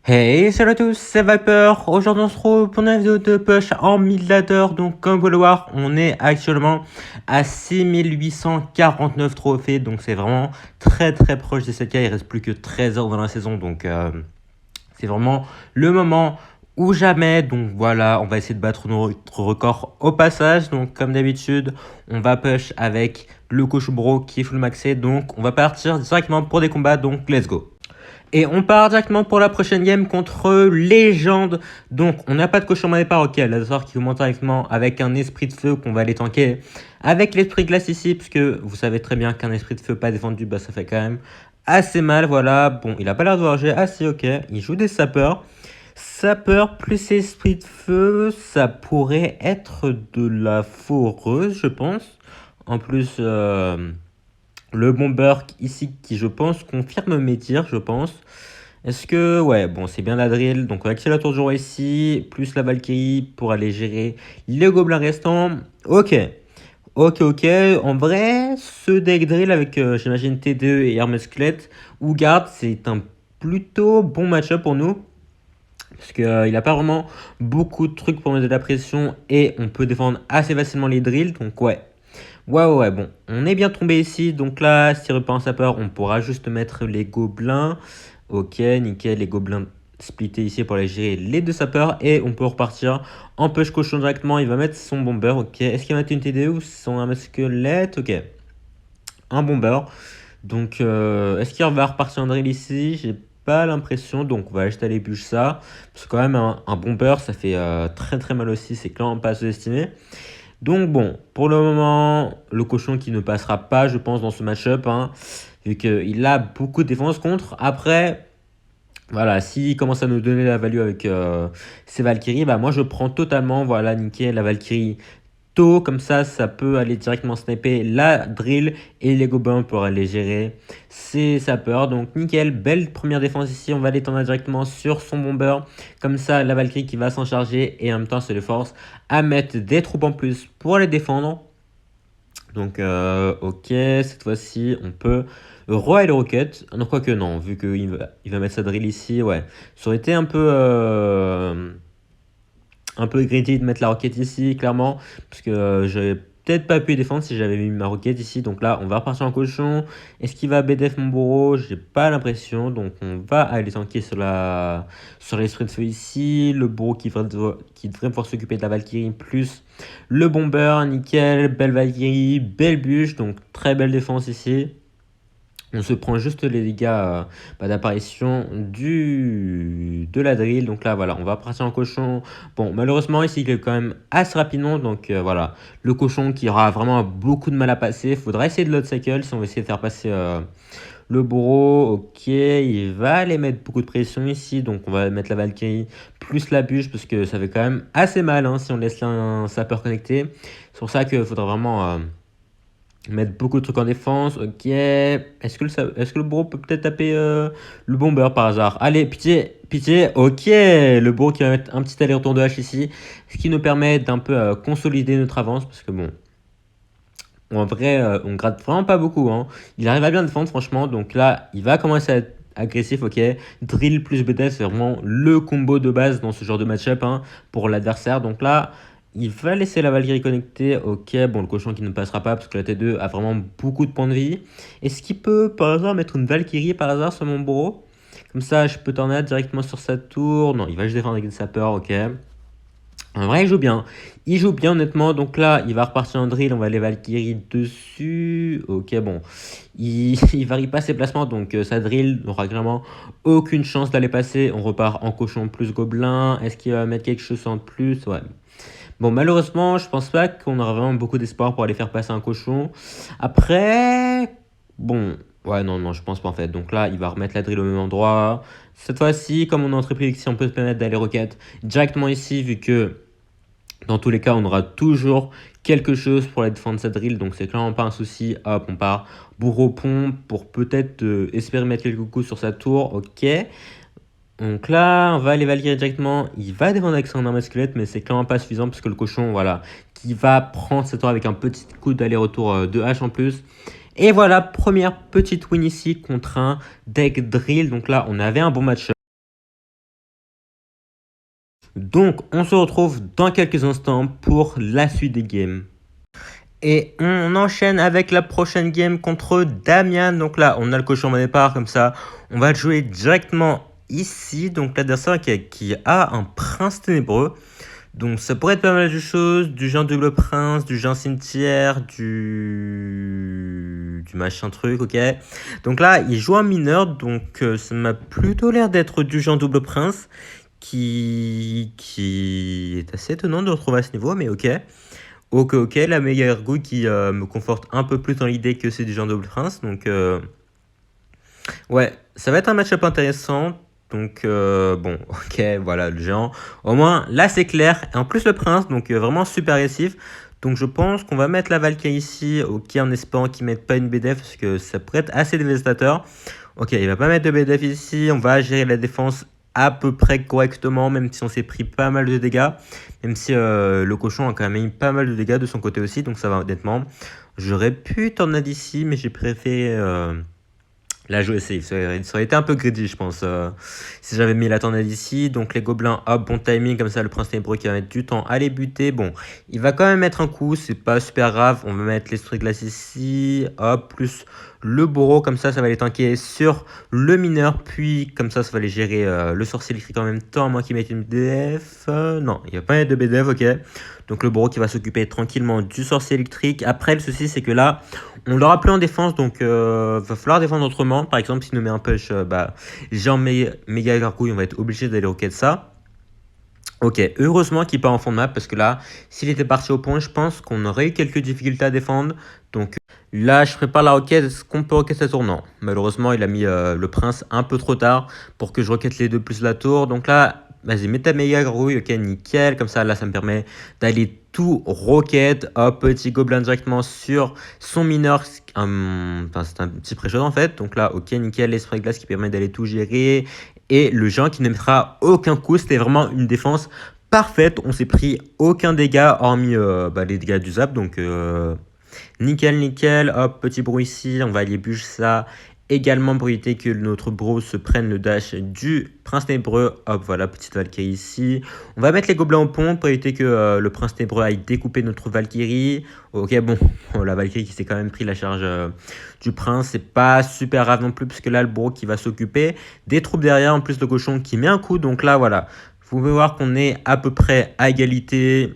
Hey, salut à tous, c'est Viper. Aujourd'hui, on se retrouve pour une vidéo de push en 1000 ladder. Donc, comme vous pouvez le voir, on est actuellement à 6849 trophées. Donc, c'est vraiment très proche des 7K. Il reste plus que 13 heures dans la saison. Donc, c'est vraiment le moment ou jamais. Donc, voilà, on va essayer de battre notre record au passage. Donc, comme d'habitude, on va push avec le coach bro qui est full maxé. Donc, on va partir directement pour des combats. Donc, let's go. Et on part directement pour la prochaine game contre Légende. Donc, on n'a pas de cochon au départ. Ok, Lazare qui commence directement avec un esprit de feu qu'on va aller tanker. Avec l'esprit de glace ici, puisque vous savez très bien qu'un esprit de feu pas défendu, bah ça fait quand même assez mal. Voilà, bon, il a pas l'air de rager. Ah si, ok, il joue des sapeurs. Sapeur plus esprit de feu, ça pourrait être de la foreuse, je pense. En plus, le bomber ici qui, je pense, confirme mes tirs, je pense. Est-ce que... Ouais, bon, c'est bien la drill. Donc, on va activer la tour de jour ici, plus la Valkyrie pour aller gérer les gobelins restants. Ok. Ok. En vrai, ce deck drill avec, j'imagine, T2 et Hermès Squelette ou Garde, c'est un plutôt bon match-up pour nous. Parce qu'il n'a pas vraiment beaucoup de trucs pour mettre de la pression et on peut défendre assez facilement les drills. Donc, ouais. Ouais, bon, on est bien tombé ici, donc là, si repart en sapeur, on pourra juste mettre les gobelins. Ok, nickel, les gobelins splittés ici pour aller gérer les deux sapeurs, et on peut repartir en push cochon directement, il va mettre son bomber, ok. Est-ce qu'il va mettre une TD ou son squelette? Ok, un bomber. Donc, est-ce qu'il va repartir en drill ici? J'ai pas l'impression, donc on va juste aller bûcher ça. Parce que quand même, un bomber, ça fait très mal aussi, c'est clairement pas sous-estimé. Donc bon, pour le moment, le cochon qui ne passera pas, je pense, dans ce match-up, hein, vu qu'il a beaucoup de défense contre. Après, voilà, s'il commence à nous donner la value avec ses Valkyries, bah moi je prends totalement, voilà, nickel, la Valkyrie tôt, comme ça peut aller directement sniper la drill et les gobelins pour aller gérer ses sapeurs. Donc nickel, belle première défense ici, on va l'étendre directement sur son bomber. Comme ça, la Valkyrie qui va s'en charger et en même temps, ça les force à mettre des troupes en plus pour les défendre. Donc ok, cette fois-ci, on peut roi et le rocket. Non, quoique non, vu qu'il va mettre sa drill ici, ouais. Ça aurait été un peu greedy de mettre la roquette ici, clairement, parce que j'aurais peut-être pas pu défendre si j'avais mis ma roquette ici. Donc là, on va repartir en cochon. Est-ce qu'il va BDF mon bourreau? J'ai pas l'impression. Donc on va aller tanker sur l'esprit de feu ici. Le bourreau qui devrait pouvoir s'occuper de la Valkyrie, plus le bomber, nickel, belle Valkyrie, belle bûche. Donc très belle défense ici. On se prend juste les dégâts d'apparition de la drill. Donc là, voilà, on va partir en cochon. Bon, malheureusement, ici, il est quand même assez rapidement. Donc voilà, le cochon qui aura vraiment beaucoup de mal à passer. Il faudra essayer de l'autre cycle si on veut essayer de faire passer le bourreau. Ok, il va aller mettre beaucoup de pression ici. Donc on va mettre la Valkyrie plus la bûche parce que ça fait quand même assez mal hein, si on laisse là un sapeur connecté. C'est pour ça qu'il faudra vraiment... mettre beaucoup de trucs en défense, ok. Est-ce que le bourreau peut peut-être taper le bomber par hasard? Allez, pitié, ok. Le bourreau qui va mettre un petit aller-retour de hache ici, ce qui nous permet d'un peu consolider notre avance, parce que bon, en vrai, on gratte vraiment pas beaucoup, hein. Il arrive à bien défendre, franchement, donc là, il va commencer à être agressif, ok. Drill plus BDF, c'est vraiment le combo de base dans ce genre de match-up hein, pour l'adversaire, donc là... Il va laisser la Valkyrie connectée. Ok, bon, le cochon qui ne passera pas parce que la T2 a vraiment beaucoup de points de vie. Est-ce qu'il peut par hasard mettre une Valkyrie par hasard sur mon bourreau? Comme ça, je peux tornade directement sur sa tour. Non, il va juste défendre avec une sapeur, ok. En vrai, il joue bien. Il joue bien, honnêtement. Donc là, il va repartir en drill. On va les Valkyrie dessus. Ok, bon. Il varie pas ses placements. Donc sa drill n'aura clairement aucune chance d'aller passer. On repart en cochon plus gobelin. Est-ce qu'il va mettre quelque chose en plus? Ouais. Bon, malheureusement, je pense pas qu'on aura vraiment beaucoup d'espoir pour aller faire passer un cochon. Après, bon, ouais, non, je pense pas en fait. Donc là, il va remettre la drill au même endroit. Cette fois-ci, comme on est en triple si on peut se permettre d'aller roquette directement ici, vu que dans tous les cas, on aura toujours quelque chose pour aller défendre cette drill. Donc c'est clairement pas un souci. Hop, on part bourreau pompe pour peut-être espérer mettre quelques coups sur sa tour. Ok. Donc là, on va aller Valkyrie directement. Il va défendre avec son arme squelette, mais c'est clairement pas suffisant parce que le cochon, voilà, qui va prendre cette tour avec un petit coup d'aller-retour de hache en plus. Et voilà, première petite win ici contre un deck drill. Donc là, on avait un bon match Donc, on se retrouve dans quelques instants pour la suite des games. Et on enchaîne avec la prochaine game contre Damien. Donc là, on a le cochon au départ, comme ça. On va le jouer directement ici. Donc l'adversaire qui a un prince ténébreux. Donc ça pourrait être pas mal de choses. Du genre double prince, du genre cimetière, du machin truc, ok. Donc là, il joue un mineur. Donc ça m'a plutôt l'air d'être du genre double prince. Qui est assez étonnant de le retrouver à ce niveau, mais ok. Ok, la méga ergo qui me conforte un peu plus dans l'idée que c'est du genre double prince. Donc, ouais, ça va être un match-up intéressant. Donc, bon, ok, voilà, le géant. Au moins, là, c'est clair. Et en plus, le prince, donc vraiment super agressif. Donc, je pense qu'on va mettre la Valkyrie ici, ok, en espérant qu'il ne mette pas une BDF, parce que ça pourrait être assez dévastateur. Ok, il va pas mettre de BDF ici. On va gérer la défense à peu près correctement, même si on s'est pris pas mal de dégâts. Même si le cochon a quand même eu pas mal de dégâts de son côté aussi, donc ça va honnêtement. J'aurais pu tornade ici, mais j'ai préféré la jouer safe. Ça aurait été un peu greedy, je pense, si j'avais mis la tornade ici. Donc les gobelins, hop, bon timing, comme ça le prince ténébreux qui va mettre du temps à les buter. Bon, il va quand même mettre un coup, c'est pas super grave. On va mettre l'esprit glace ici, hop, plus le bourreau, comme ça va les tanker sur le mineur. Puis comme ça va les gérer le sorcier électrique en même temps, à moins qu'il mette une BDF. Non, il va pas mettre de BDF, ok. Donc le bourreau qui va s'occuper tranquillement du sorcier électrique. Après, le souci, c'est que là, on l'aura plus en défense, donc va falloir défendre autrement. Par exemple, s'il nous met un push, genre méga gargouille, on va être obligé d'aller roquette ça. Ok, heureusement qu'il part en fond de map, parce que là, s'il était parti au point, je pense qu'on aurait eu quelques difficultés à défendre. Donc là, je prépare la roquette. Est-ce qu'on peut roquette la tour? Non. Malheureusement, il a mis le prince un peu trop tard pour que je roquette les deux plus la tour. Donc là, vas-y, mets ta méga grouille, ok, nickel. Comme ça, là, ça me permet d'aller tout roquette. Hop, petit gobelin directement sur son mineur. Enfin, c'est un petit pré-shot en fait. Donc là, ok, nickel, l'esprit glace qui permet d'aller tout gérer. Et le géant qui ne mettra aucun coup. C'était vraiment une défense parfaite. On s'est pris aucun dégât, hormis les dégâts du zap. Donc, nickel, nickel. Hop, petit bruit ici. On va aller bûcher ça. Également pour éviter que notre bro se prenne le dash du prince ténébreux. Hop, voilà, petite Valkyrie ici. On va mettre les gobelins au pont pour éviter que le prince ténébreux aille découper notre Valkyrie. Ok, bon, la Valkyrie qui s'est quand même pris la charge du prince. C'est pas super grave non plus, parce que là, le bro qui va s'occuper des troupes derrière. En plus, le cochon qui met un coup. Donc là, voilà. Vous pouvez voir qu'on est à peu près à égalité.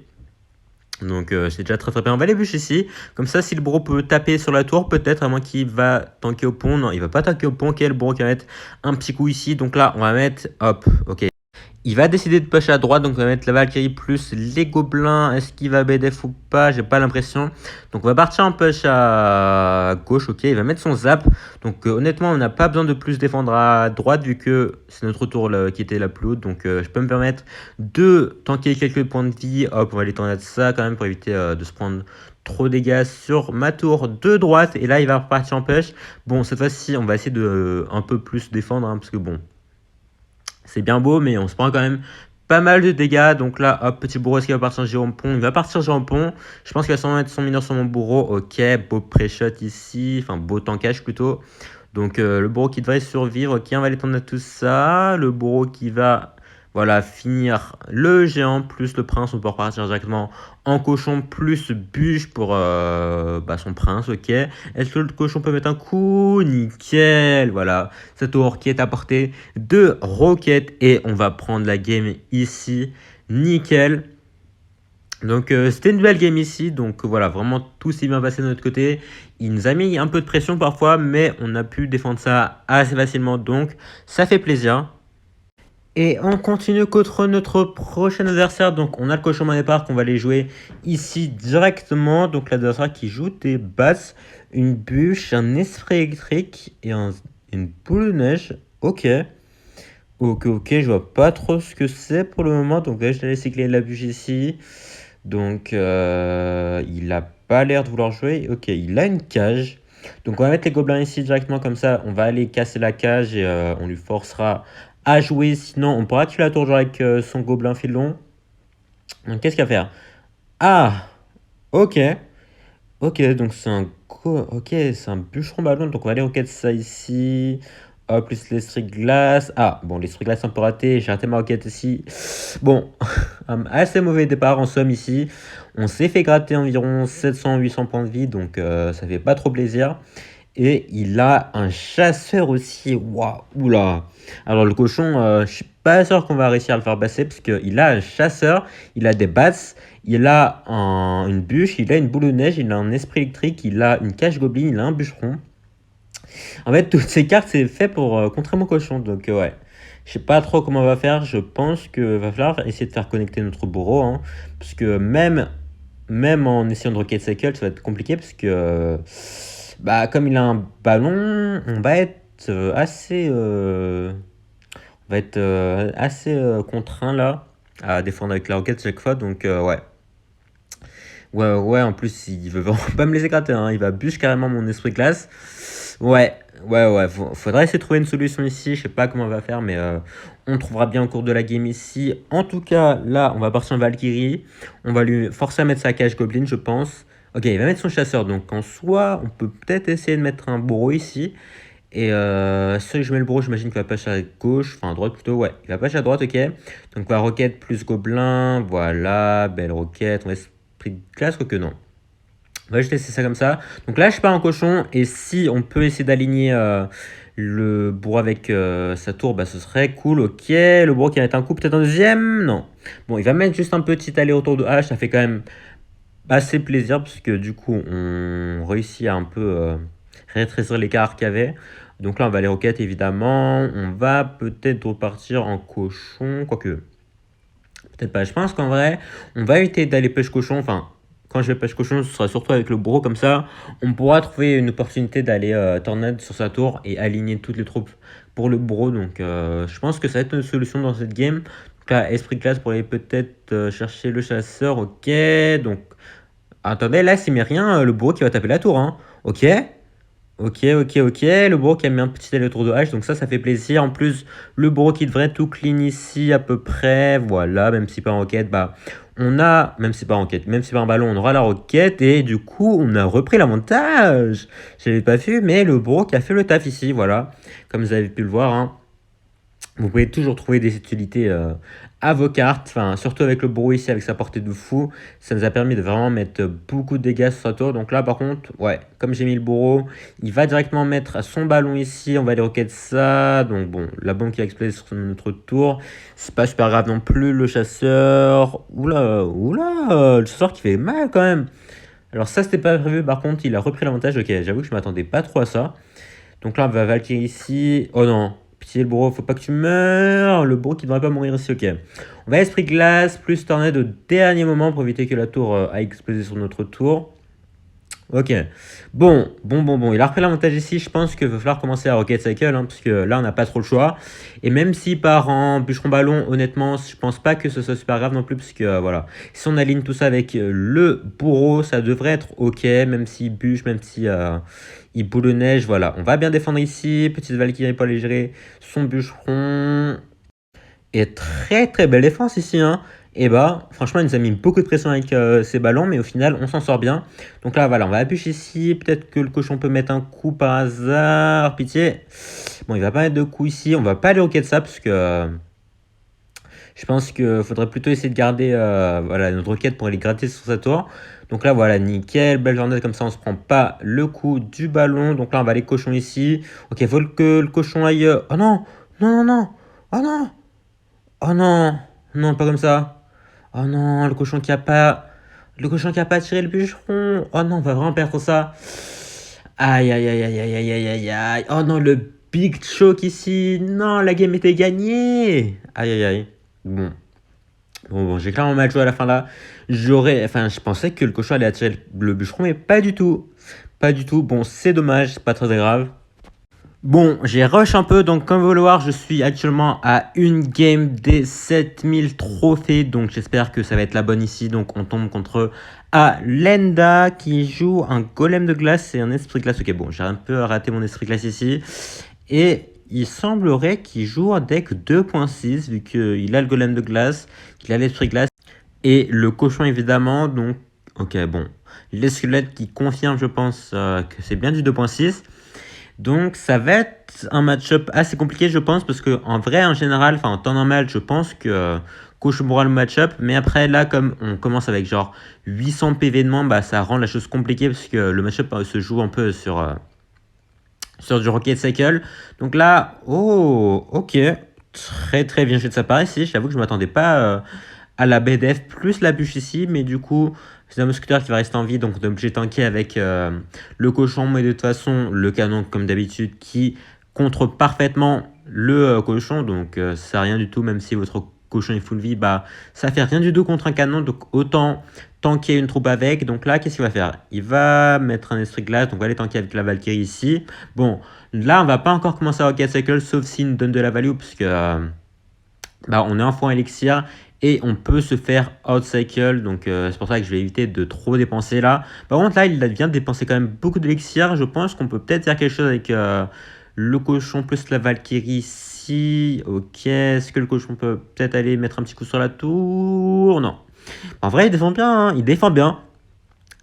Donc c'est déjà très très bien. On va les bûcher ici. Comme ça, si le bro peut taper sur la tour, peut-être, à moins qu'il va tanker au pont. Non, il va pas tanker au pont. Ok, le bro qui va mettre un petit coup ici. Donc là, on va mettre, hop, ok. Il va décider de push à droite, donc on va mettre la Valkyrie plus les gobelins. Est-ce qu'il va BDF ou pas? J'ai pas l'impression. Donc on va partir en push à gauche, ok. Il va mettre son zap. Donc honnêtement, on n'a pas besoin de plus défendre à droite, vu que c'est notre tour là, qui était la plus haute. Donc je peux me permettre de tanker quelques points de vie. Hop, on va aller tourner ça quand même pour éviter de se prendre trop de dégâts sur ma tour de droite. Et là, il va repartir en push. Bon, cette fois-ci, on va essayer de un peu plus défendre, parce que bon, c'est bien beau, mais on se prend quand même pas mal de dégâts. Donc là, hop, petit bourreau, est-ce qu'il va partir Jérôme Pont? Il va partir Jérôme Pont. Je pense qu'il va sûrement mettre son mineur sur mon bourreau. Ok, beau pré-shot ici. Enfin, beau tankage plutôt. Donc le bourreau qui devrait survivre. Ok, on va aller tourner tout ça. Le bourreau qui va, voilà, finir le géant plus le prince. On peut repartir directement en cochon plus bûche pour son prince. Ok. Est-ce que le cochon peut mettre un coup? Nickel. Voilà. Cette tour qui est à portée de roquette. Et on va prendre la game ici. Nickel. Donc c'était une belle game ici, donc voilà, vraiment tout s'est bien passé de notre côté. Il nous a mis un peu de pression parfois, mais on a pu défendre ça assez facilement, donc ça fait plaisir. Et on continue contre notre prochain adversaire, donc on a le cochon au départ qu'on va aller jouer ici directement. Donc l'adversaire qui joue des basses, une bûche, un esprit électrique et une boule de neige. Ok. Ok, je vois pas trop ce que c'est pour le moment, donc là je vais laisser éclairer la bûche ici. Donc, il a pas l'air de vouloir jouer. Ok, il a une cage. Donc, on va mettre les gobelins ici directement comme ça. On va aller casser la cage et on lui forcera à jouer. Sinon, on pourra tuer la tour genre avec son gobelin filon. Donc, qu'est-ce qu'il va faire? Ah, ok. Ok, donc c'est un bûcheron ballon. Donc, on va aller roquette ça ici. Hop, plus l'esprit glace. Ah, bon, l'esprit glace un peu raté. J'ai raté ma roquette ici. Bon, un assez mauvais départ en somme ici. On s'est fait gratter environ 700-800 points de vie, donc ça fait pas trop plaisir. Et il a un chasseur aussi. Waouh, oula. Alors le cochon, je suis pas sûr qu'on va réussir à le faire passer parce qu'il a un chasseur, il a des bats, il a une bûche, il a une boule de neige, il a un esprit électrique, il a une cage gobelin, il a un bûcheron. En fait, toutes ces cartes, c'est fait pour contrer mon cochon. Donc ouais, je sais pas trop comment on va faire. Je pense que va falloir essayer de faire connecter notre bourreau, hein, parce que même en essayant de Rocket Cycle, ça va être compliqué parce que bah, comme il a un ballon, on va être assez contraint là à défendre avec la roquette chaque fois. Donc ouais. Ouais, en plus, il veut vraiment pas me laisser gratter, hein. Il va bûche carrément mon esprit glace. Ouais. Faudra essayer de trouver une solution ici. Je sais pas comment on va faire, mais on trouvera bien au cours de la game ici. En tout cas, là, on va partir en Valkyrie. On va lui forcer à mettre sa cage Goblin, je pense. Ok, il va mettre son chasseur. Donc, en soi, on peut peut-être essayer de mettre un bourreau ici. Et si je mets le bourreau, j'imagine qu'il va passer à gauche, enfin à droite plutôt, ouais. Il va passer à droite, ok. Donc, on va roquette plus gobelin. Voilà, belle roquette. On va esprit de glace, que non. On va juste laisser ça comme ça. Donc là, je pars en cochon. Et si on peut essayer d'aligner le bourreau avec sa tour, bah ce serait cool. Ok, le bourreau qui va mettre un coup, peut-être un deuxième. Non. Bon, il va mettre juste un petit aller-retour de hache. Ça fait quand même assez plaisir. Parce que du coup, on réussit à un peu rétrécir l'écart qu'il y avait. Donc là, on va aller roquette, évidemment. On va peut-être repartir en cochon. Quoique, peut-être pas. Je pense qu'en vrai, on va éviter d'aller pêche cochon. Enfin, quand je vais pêche cochon, ce sera surtout avec le bourreau. Comme ça, on pourra trouver une opportunité d'aller tornade sur sa tour et aligner toutes les troupes pour le bourreau. Donc, je pense que ça va être une solution dans cette game. Donc là, esprit de classe pour aller peut-être chercher le chasseur. Ok. Donc, attendez, là, s'il met rien, le bourreau qui va taper la tour, hein. Ok. Ok. Le bourreau qui a mis un petit aller-retour de hache, donc ça fait plaisir. En plus, le bourreau qui devrait tout clean ici à peu près. Voilà, même si pas en roquette, bah, même si pas en roquette, même si pas en ballon, on aura la roquette. Et du coup, on a repris l'avantage. Je l'avais pas vu, mais le bourreau qui a fait le taf ici, voilà. Comme vous avez pu le voir, hein. Vous pouvez toujours trouver des utilités à vos cartes, enfin, surtout avec le bourreau ici, avec sa portée de fou. Ça nous a permis de vraiment mettre beaucoup de dégâts sur sa tour. Donc là, par contre, ouais, comme j'ai mis le bourreau, il va directement mettre son ballon ici. On va aller roquette ça. Donc bon, la bombe qui a explosé sur notre tour. C'est pas super grave non plus. Le chasseur. Oula, le chasseur qui fait mal quand même. Alors ça, c'était pas prévu. Par contre, il a repris l'avantage. Ok, j'avoue que je m'attendais pas trop à ça. Donc là, on va Valkyrie ici. Oh non. Pitié, le bourreau, faut pas que tu meurs. Le bourreau qui devrait pas mourir ici, ok. On va esprit glace, plus tornade au dernier moment pour éviter que la tour a explosé sur notre tour. Ok. Bon. Il a repris l'avantage ici. Je pense qu'il va falloir commencer à Rocket Cycle, hein, parce que là, on n'a pas trop le choix. Et même s'il part en bûcheron ballon, honnêtement, je pense pas que ce soit super grave non plus, parce que voilà. Si on aligne tout ça avec le bourreau, ça devrait être ok, même s'il bûche, même si il boule de neige, voilà. On va bien défendre ici. Petite Valkyrie pour aller gérer son bûcheron. Et très belle défense ici, hein. Et bah, franchement, il nous a mis beaucoup de pression avec ses ballons, mais au final, on s'en sort bien. Donc là, voilà, on va appuyer ici. Peut-être que le cochon peut mettre un coup par hasard. Pitié. Bon, il va pas mettre de coup ici. On va pas aller roquette ça, parce que je pense qu'il faudrait plutôt essayer de garder voilà, notre roquette pour aller gratter sur sa tour. Donc là, voilà, nickel. Belle journée, comme ça, on se prend pas le coup du ballon. Donc là, on va aller cochon ici. Ok, faut que le cochon aille... Oh non. Oh non. Oh non, pas comme ça. Oh non, le cochon qui a pas... Le cochon qui a pas tiré le bûcheron. Oh non, on va vraiment perdre ça. Aïe. Oh non, le big choke ici. Non, la game était gagnée. Aïe. Bon, j'ai clairement mal joué à la fin là. Je pensais que le cochon allait attirer le bûcheron, mais pas du tout. Pas du tout. Bon, c'est dommage, c'est pas très grave. Bon, j'ai rush un peu, donc comme vous le voir, je suis actuellement à une game des 7000 trophées, donc j'espère que ça va être la bonne ici. Donc on tombe contre Alenda qui joue un golem de glace et un esprit glace. Ok, bon, j'ai un peu raté mon esprit glace ici. Et il semblerait qu'il joue un deck 2.6 vu qu'il a le golem de glace, qu'il a l'esprit glace et le cochon évidemment. Donc, ok, bon, les squelettes qui confirment, je pense, que c'est bien du 2.6. Donc ça va être un match-up assez compliqué, je pense, parce que en vrai, en général, enfin en temps normal, je pense que Coach mourra le match-up. Mais après, là, comme on commence avec genre 800 PV de moins, bah ça rend la chose compliquée parce que le match-up se joue un peu sur du Rocket Cycle. Donc là, oh, ok, très très bien joué de sa part ici. J'avoue que je m'attendais pas à la BDF plus la bûche ici, mais du coup, c'est un mousquetaire qui va rester en vie, donc on est obligé de tanker avec le cochon, mais de toute façon, le canon, comme d'habitude, qui contre parfaitement le cochon, donc ça sert à rien du tout, même si votre cochon est full vie, bah ça fait rien du tout contre un canon, donc autant tanker une troupe avec. Donc là, qu'est-ce qu'il va faire? Il va mettre un esprit glace, donc on va aller tanker avec la Valkyrie ici. Bon, là, on va pas encore commencer à Rocket Cycle, sauf s'il nous donne de la value, parce que bah, on est en point élixir et on peut se faire outcycle, donc c'est pour ça que je vais éviter de trop dépenser là. Par contre là, il vient de dépenser quand même beaucoup d'élixir. Je pense qu'on peut peut-être faire quelque chose avec le cochon plus la Valkyrie ici. Ok, est-ce que le cochon peut peut-être aller mettre un petit coup sur la tour? Non. En vrai, il défend bien, hein. Il défend bien.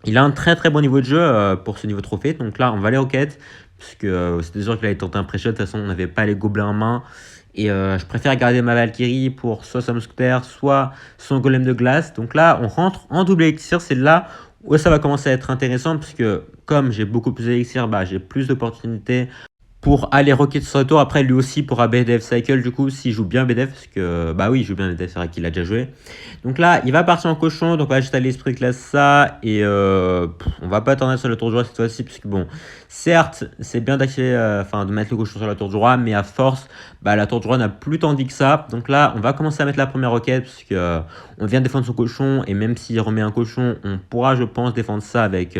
Il a un très très bon niveau de jeu pour ce niveau trophée. Donc là, on va aller roquette. Parce que c'était sûr qu'il allait tenter un pré-shot. De toute façon, on n'avait pas les gobelins en main. Et je préfère garder ma Valkyrie pour soit son mousquetaire, soit son golem de glace. Donc là, on rentre en double élixir. C'est là où ça va commencer à être intéressant. Parce que comme j'ai beaucoup plus d'élixir, bah, j'ai plus d'opportunités pour aller rocket sur le tour. Après, lui aussi pourra BDF Cycle, du coup, s'il joue bien BDF, parce que, bah oui, il joue bien BDF, c'est vrai qu'il a déjà joué. Donc là, il va partir en cochon, donc on va juste aller l'esprit classe ça, et on va pas attendre sur le tour du roi cette fois-ci, parce que bon, certes, c'est bien d'activer, enfin, de mettre le cochon sur la tour du roi, mais à force, bah la tour du roi n'a plus tant dit que ça. Donc là, on va commencer à mettre la première roquette, parce que on vient défendre son cochon, et même s'il remet un cochon, on pourra, je pense, défendre ça avec,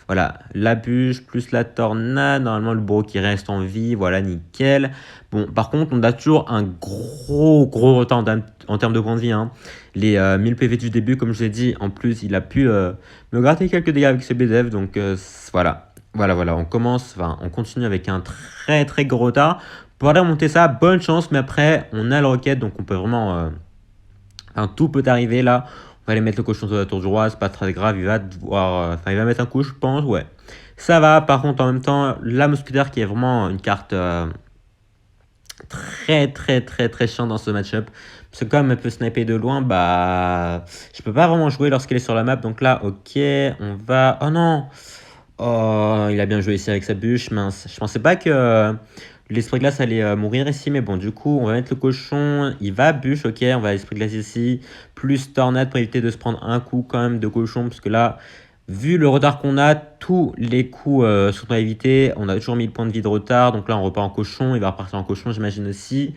voilà, la bûche, plus la tornade, normalement le bourreau qui reste en vie, voilà, nickel. Bon, par contre, on a toujours un gros retard en termes de points de vie, hein. Les 1000 PV du début, comme je l'ai dit, en plus, il a pu me gratter quelques dégâts avec ce BDF, donc voilà. Voilà, on commence, enfin, on continue avec un très gros retard. Pour aller remonter ça, bonne chance, mais après, on a le roquette, donc on peut vraiment... enfin, tout peut arriver là. On va aller mettre le cochon sur la tour du roi, c'est pas très grave, il va devoir... Enfin, il va mettre un coup, je pense, ouais. Ça va, par contre, en même temps, la mousquetaire qui est vraiment une carte très chiante dans ce match-up. Parce que comme elle peut sniper de loin, bah... Je peux pas vraiment jouer lorsqu'elle est sur la map. Donc là, ok, on va... Oh non! Oh, il a bien joué ici avec sa bûche, mince. Je pensais pas que l'esprit glace allait mourir ici, mais bon, du coup, on va mettre le cochon. Il va bûche, ok, on va l'esprit glace ici. Plus tornade pour éviter de se prendre un coup quand même de cochon, parce que là, vu le retard qu'on a, tous les coups sont à éviter. On a toujours 1000 points de vie de retard, donc là, on repart en cochon. Il va repartir en cochon, j'imagine aussi.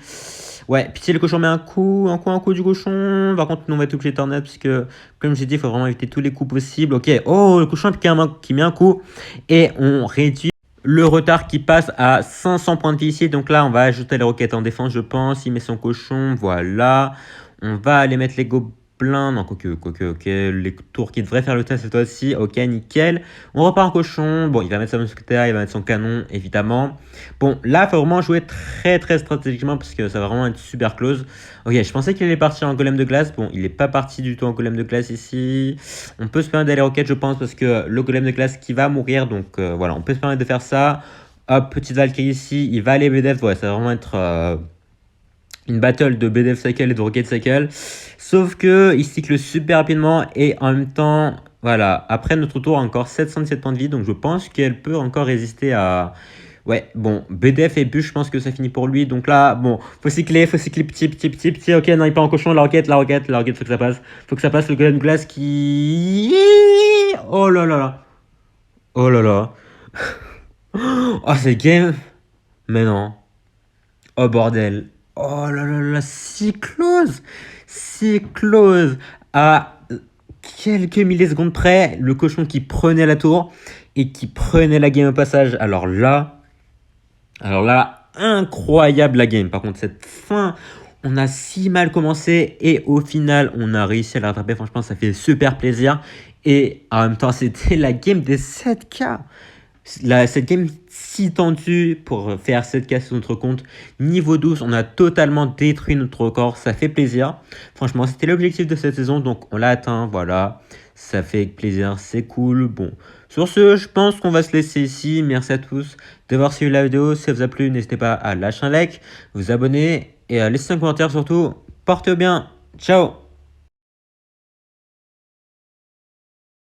Ouais, puis si le cochon met un coup du cochon, par contre, nous on va être obligé de tornade, parce que, comme j'ai dit, il faut vraiment éviter tous les coups possibles. Ok, oh, le cochon qui met un coup, et on réduit le retard qui passe à 500 points de vie ici. Donc là, on va ajouter les roquettes en défense, je pense. Il met son cochon, voilà. On va aller mettre les gobelins. Non, ok. Les tours qui devraient faire le test cette fois-ci. Ok, nickel. On repart en cochon. Bon, il va mettre sa mousquetaire, il va mettre son canon, évidemment. Bon, là, il faut vraiment jouer très stratégiquement, parce que ça va vraiment être super close. Ok, je pensais qu'il allait partir en golem de glace. Bon, il n'est pas parti du tout en golem de glace ici. On peut se permettre d'aller roquette, je pense, parce que le golem de glace qui va mourir. Donc voilà, on peut se permettre de faire ça. Hop, petite Valkyrie ici. Il va aller BDF. Ouais, ça va vraiment être une battle de BDF Cycle et de Rocket Cycle. Sauf que il cycle super rapidement et en même temps, voilà, après notre tour, encore 717 points de vie. Donc je pense qu'elle peut encore résister à... Ouais, bon, BDF et bûche, je pense que ça finit pour lui. Donc là, bon, faut cycler petit. Ok, non, il part en cochon, la roquette, faut que ça passe. Faut que ça passe, le golem glace qui... Oh là là. Oh là là. Oh, c'est game. Mais non. Oh bordel. Oh là, si close. À quelques millisecondes près, le cochon qui prenait la tour et qui prenait la game au passage. Alors là, incroyable la game. Par contre, cette fin, on a si mal commencé et au final, on a réussi à la rattraper. Franchement, ça fait super plaisir. Et en même temps, c'était la game des 7K. Cette game si tendu pour faire cette casse sur notre compte. Niveau 12, on a totalement détruit notre record, ça fait plaisir. Franchement, c'était l'objectif de cette saison, donc on l'a atteint, voilà. Ça fait plaisir, c'est cool. Bon, sur ce, je pense qu'on va se laisser ici. Merci à tous d'avoir suivi la vidéo. Si ça vous a plu, n'hésitez pas à lâcher un like, vous abonner et à laisser un commentaire surtout. Portez bien, ciao!